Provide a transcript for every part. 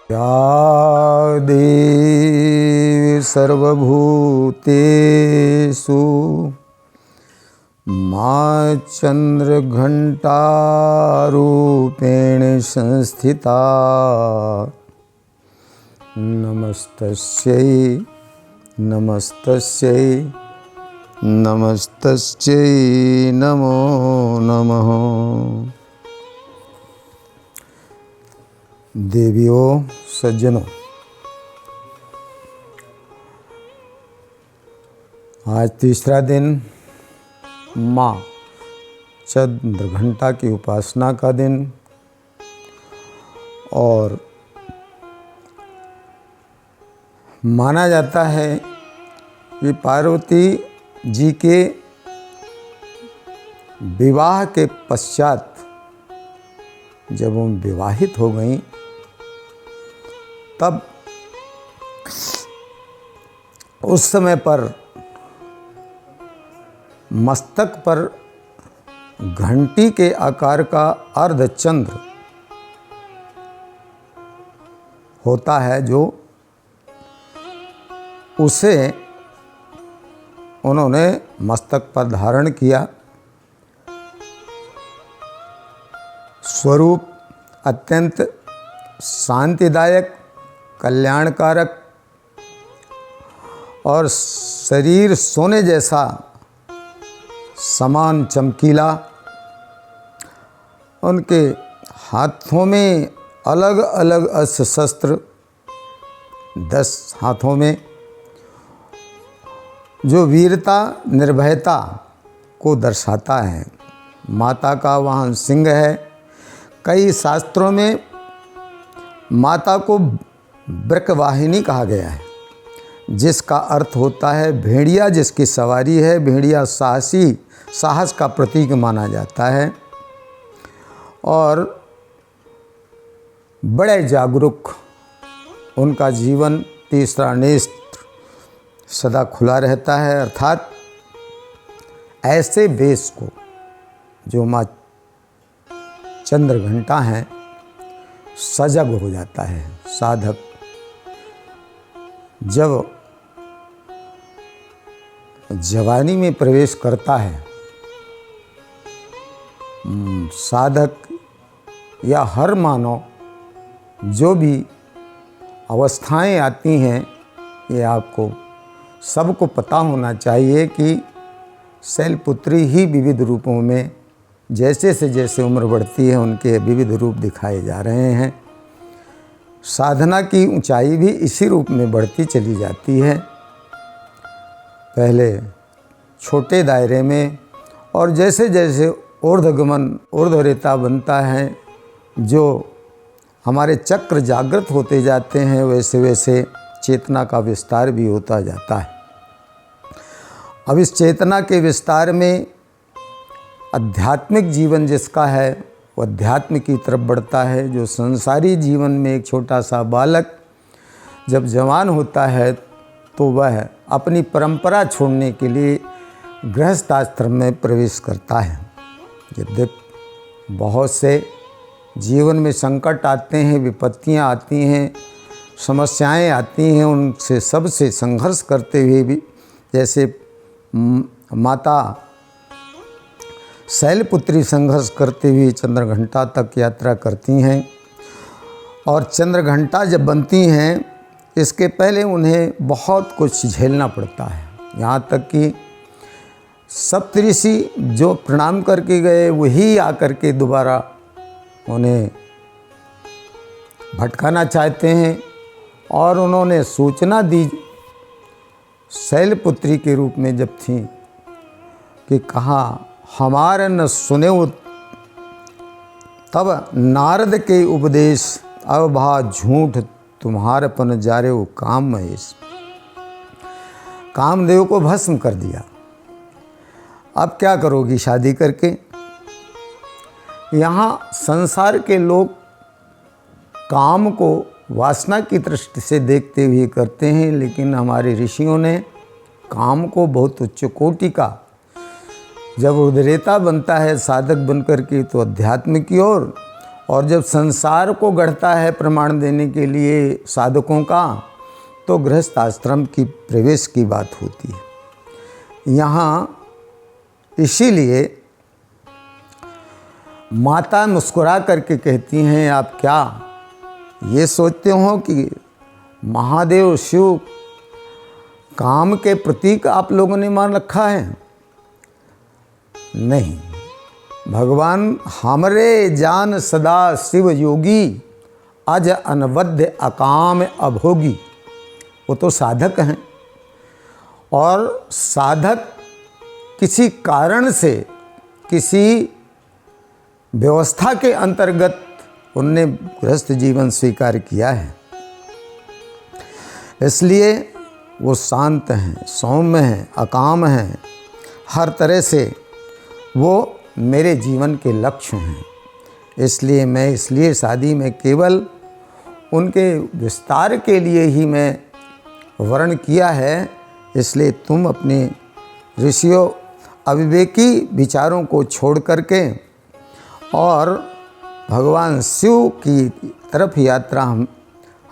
या देवी सर्वभूतेषु मां चंद्रघंटारूपेण संस्थिता नमस्तस्यै नमस्तस्यै नमस्तस्यै नमो नमः। देवियों सज्जनों, आज तीसरा दिन माँ चंद्रघंटा की उपासना का दिन और माना जाता है कि पार्वती जी के विवाह के पश्चात जब वो विवाहित हो गईं तब उस समय पर मस्तक पर घंटी के आकार का अर्धचंद्र होता है, जो उसे उन्होंने मस्तक पर धारण किया। स्वरूप अत्यंत शांतिदायक, कल्याणकारक और शरीर सोने जैसा समान चमकीला। उनके हाथों में अलग अलग अस्त्र शस्त्र, 10 हाथों में, जो वीरता निर्भयता को दर्शाता है। माता का वाहन सिंह है। कई शास्त्रों में माता को वृकवाहिनी कहा गया है, जिसका अर्थ होता है भेड़िया जिसकी सवारी है। भेड़िया साहस का प्रतीक माना जाता है और बड़े जागरूक। उनका जीवन तीसरा नेत्र सदा खुला रहता है, अर्थात ऐसे वेश को जो माँ चंद्रघंटा हैं सजग हो जाता है। साधक जब जवानी में प्रवेश करता है, साधक या हर मानव जो भी अवस्थाएं आती हैं, ये आपको सबको पता होना चाहिए कि शैलपुत्री ही विविध रूपों में जैसे से जैसे उम्र बढ़ती है उनके विविध रूप दिखाए जा रहे हैं। साधना की ऊंचाई भी इसी रूप में बढ़ती चली जाती है। पहले छोटे दायरे में और जैसे जैसे ऊर्ध्वगमन ऊर्ध्वरेता बनता है, जो हमारे चक्र जागृत होते जाते हैं, वैसे वैसे चेतना का विस्तार भी होता जाता है। अब इस चेतना के विस्तार में आध्यात्मिक जीवन जिसका है वो अध्यात्म की तरफ बढ़ता है। जो संसारी जीवन में एक छोटा सा बालक जब जवान होता है तो वह अपनी परंपरा छोड़ने के लिए गृहस्थ आश्रम में प्रवेश करता है। यद्यपि बहुत से जीवन में संकट आते हैं, विपत्तियां आती हैं, समस्याएं आती हैं, उनसे सबसे संघर्ष करते हुए भी जैसे माता शैलपुत्री संघर्ष करते हुए चंद्रघंटा तक यात्रा करती हैं। और चंद्रघंटा जब बनती हैं, इसके पहले उन्हें बहुत कुछ झेलना पड़ता है। यहाँ तक कि सप्तऋषि जो प्रणाम करके गए वही आकर के दोबारा उन्हें भटकाना चाहते हैं और उन्होंने सूचना दी शैलपुत्री के रूप में जब थी कि कहा हमारे न सुने तब नारद के उपदेश, अब भा झूठ तुम्हारपन जारे वो काम महेश। कामदेव को भस्म कर दिया, अब क्या करोगी शादी करके। यहाँ संसार के लोग काम को वासना की दृष्टि से देखते हुए करते हैं, लेकिन हमारे ऋषियों ने काम को बहुत उच्च कोटि का, जब उदरेता बनता है साधक बनकर के, तो अध्यात्म की ओर और जब संसार को गढ़ता है प्रमाण देने के लिए साधकों का, तो गृहस्थ आश्रम की प्रवेश की बात होती है। यहाँ इसीलिए माता मुस्कुरा करके कहती हैं, आप क्या ये सोचते हो कि महादेव शिव काम के प्रतीक आप लोगों ने मान रखा है? नहीं, भगवान हमरे जान सदा शिव योगी, अज अनवद्य अकाम अभोगी। वो तो साधक हैं, और साधक किसी कारण से, किसी व्यवस्था के अंतर्गत उनने गृहस्थ जीवन स्वीकार किया है, इसलिए वो शांत हैं, सौम्य हैं, अकाम हैं, हर तरह से वो मेरे जीवन के लक्ष्य हैं। इसलिए शादी में केवल उनके विस्तार के लिए ही मैं वर्ण किया है। इसलिए तुम अपने ऋषियों अविवेकी विचारों को छोड़ करके और भगवान शिव की तरफ यात्रा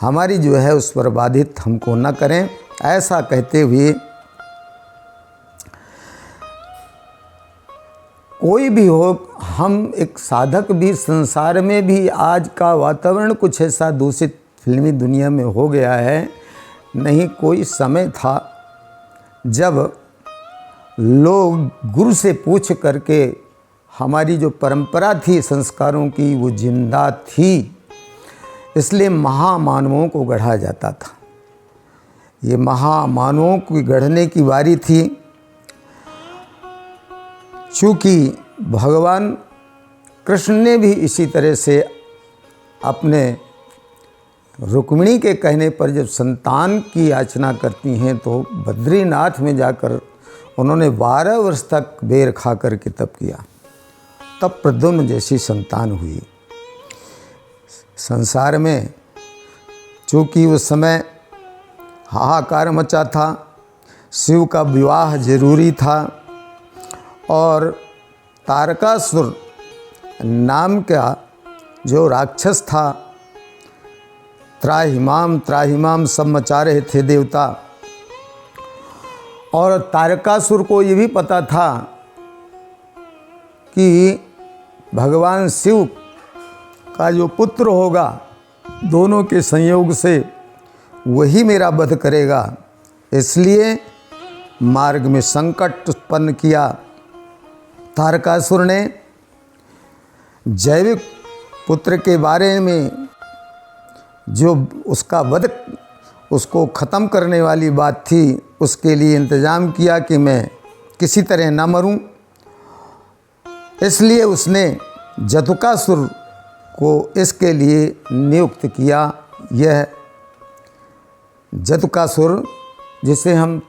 हमारी जो है उस पर बाधित हमको न करें। ऐसा कहते हुए कोई भी हो, हम एक साधक भी, संसार में भी आज का वातावरण कुछ ऐसा दूषित फिल्मी दुनिया में हो गया है। नहीं कोई समय था जब लोग गुरु से पूछ करके हमारी जो परंपरा थी संस्कारों की वो जिंदा थी, इसलिए महामानवों को गढ़ा जाता था। ये महामानवों की गढ़ने की बारी थी। चूँकि भगवान कृष्ण ने भी इसी तरह से अपने रुक्मिणी के कहने पर जब संतान की याचना करती हैं तो बद्रीनाथ में जाकर उन्होंने 12 वर्ष तक बेर खा करके तप किया, तब प्रद्युम्न जैसी संतान हुई। संसार में चूँकि उस समय हाहाकार मचा था, शिव का विवाह जरूरी था, और तारकासुर नाम का जो राक्षस था, त्राहिमाम सब मचा रहे थे देवता, और तारकासुर को ये भी पता था कि भगवान शिव का जो पुत्र होगा, दोनों के संयोग से वही मेरा वध करेगा। इसलिए मार्ग में संकट उत्पन्न किया। तारकासुर ने जैविक पुत्र के बारे में जो उसका वध, उसको ख़त्म करने वाली बात थी, उसके लिए इंतज़ाम किया कि मैं किसी तरह ना मरूं। इसलिए उसने जतुकासुर को इसके लिए नियुक्त किया। यह जतुकासुर, जिसे हम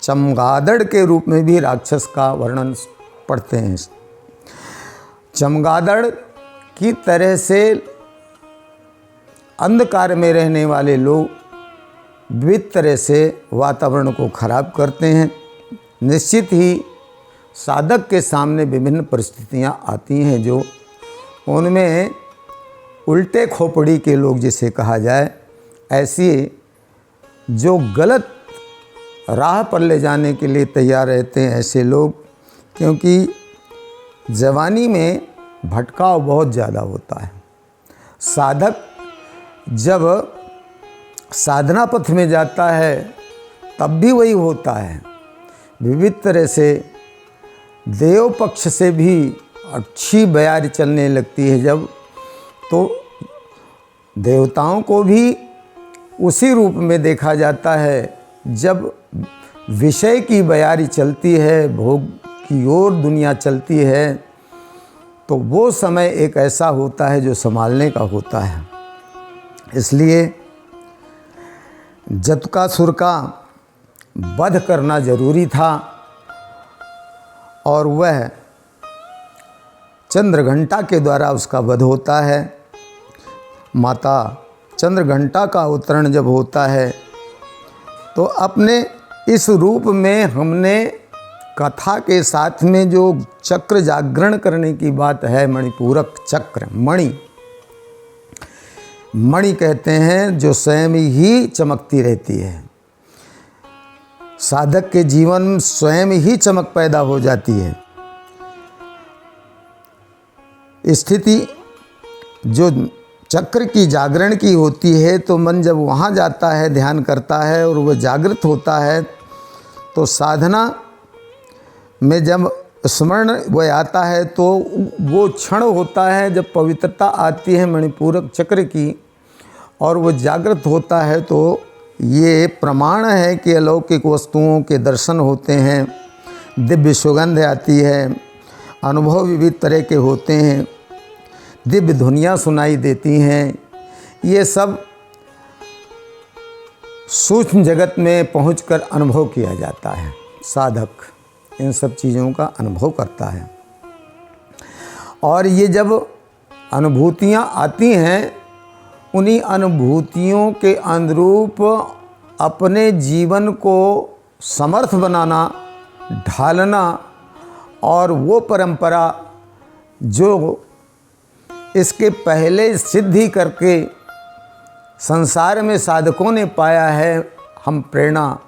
चमगादड़ के रूप में भी राक्षस का वर्णन पढ़ते हैं, चमगादड़ की तरह से अंधकार में रहने वाले लोग विविध तरह से वातावरण को खराब करते हैं। निश्चित ही साधक के सामने विभिन्न परिस्थितियां आती हैं जो उनमें उल्टे खोपड़ी के लोग जिसे कहा जाए, ऐसी जो गलत राह पर ले जाने के लिए तैयार रहते हैं ऐसे लोग, क्योंकि जवानी में भटकाव बहुत ज़्यादा होता है। साधक जब साधना पथ में जाता है तब भी वही होता है। विविध तरह से देव पक्ष से भी अच्छी बयारी चलने लगती है जब, तो देवताओं को भी उसी रूप में देखा जाता है जब विषय की बयारी चलती है, भोग की ओर दुनिया चलती है, तो वो समय एक ऐसा होता है जो संभालने का होता है। इसलिए जतुकासुर का वध करना जरूरी था, और वह चंद्रघंटा के द्वारा उसका वध होता है। माता चंद्रघंटा का अवतरण जब होता है तो अपने इस रूप में हमने कथा के साथ में जो चक्र जागरण करने की बात है, मणिपूरक चक्र, मणि मणि कहते हैं जो स्वयं ही चमकती रहती है। साधक के जीवन में स्वयं ही चमक पैदा हो जाती है। स्थिति जो चक्र की जागरण की होती है, तो मन जब वहाँ जाता है, ध्यान करता है और वह जागृत होता है, तो साधना में जब स्मरण वह आता है तो वो क्षण होता है जब पवित्रता आती है मणिपूरक चक्र की और वो जागृत होता है। तो ये प्रमाण है कि अलौकिक वस्तुओं के दर्शन होते हैं, दिव्य सुगंध आती है, अनुभव विविध तरह के होते हैं, दिव्य ध्वनियाँ सुनाई देती हैं। ये सब सूक्ष्म जगत में पहुंचकर अनुभव किया जाता है। साधक इन सब चीज़ों का अनुभव करता है और ये जब अनुभूतियाँ आती हैं, उन्हीं अनुभूतियों के अनुरूप अपने जीवन को समर्थ बनाना, ढालना और वो परंपरा जो इसके पहले सिद्धि करके संसार में साधकों ने पाया है, हम प्रेरणा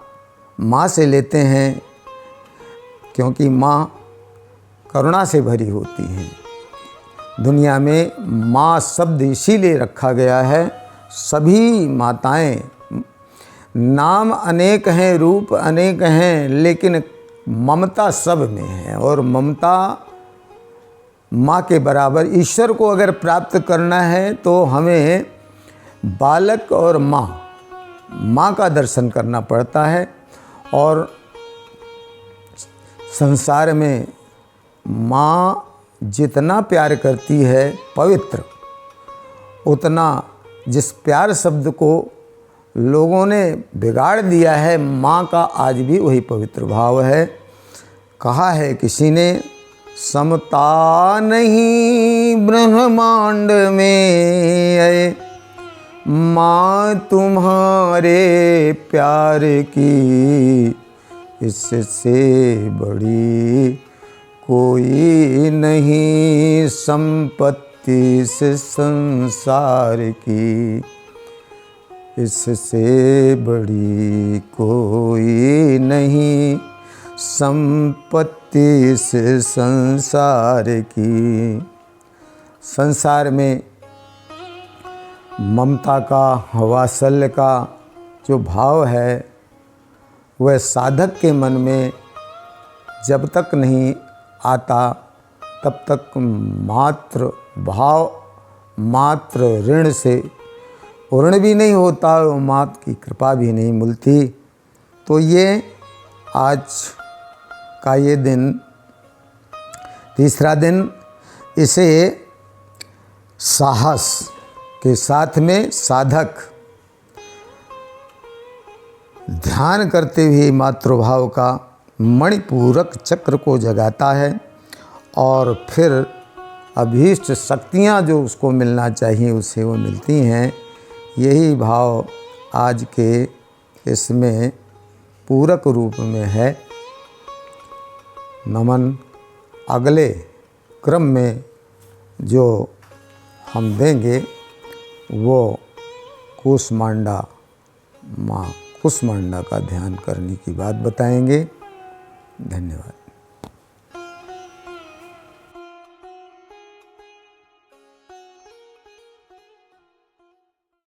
माँ से लेते हैं, क्योंकि माँ करुणा से भरी होती हैं। दुनिया में माँ शब्द इसीलिए रखा गया है। सभी माताएं, नाम अनेक हैं, रूप अनेक हैं, लेकिन ममता सब में है और ममता माँ के बराबर। ईश्वर को अगर प्राप्त करना है तो हमें बालक और माँ का दर्शन करना पड़ता है। और संसार में माँ जितना प्यार करती है पवित्र, उतना जिस प्यार शब्द को लोगों ने बिगाड़ दिया है, माँ का आज भी वही पवित्र भाव है। कहा है किसी ने, समता नहीं ब्रह्मांड में है, माँ तुम्हारे प्यार की इससे बड़ी कोई नहीं संपत्ति से संसार की, इससे बड़ी कोई नहीं संपत्ति से संसार की। संसार में ममता का, वात्सल्य का जो भाव है, वह साधक के मन में जब तक नहीं आता तब तक मात्र भाव, मात्र ऋण से ऋण भी नहीं होता और मात की कृपा भी नहीं मिलती। तो ये आज का ये दिन, तीसरा दिन, इसे साहस के साथ में साधक ध्यान करते हुए मातृभाव का मणिपूरक चक्र को जगाता है और फिर अभीष्ट शक्तियाँ जो उसको मिलना चाहिए उसे वो मिलती हैं। यही भाव आज के इसमें पूरक रूप में है। नमन अगले क्रम में जो हम देंगे वो कूष्मांडा, माँ कूष्मांडा का ध्यान करने की बात बताएंगे। धन्यवाद।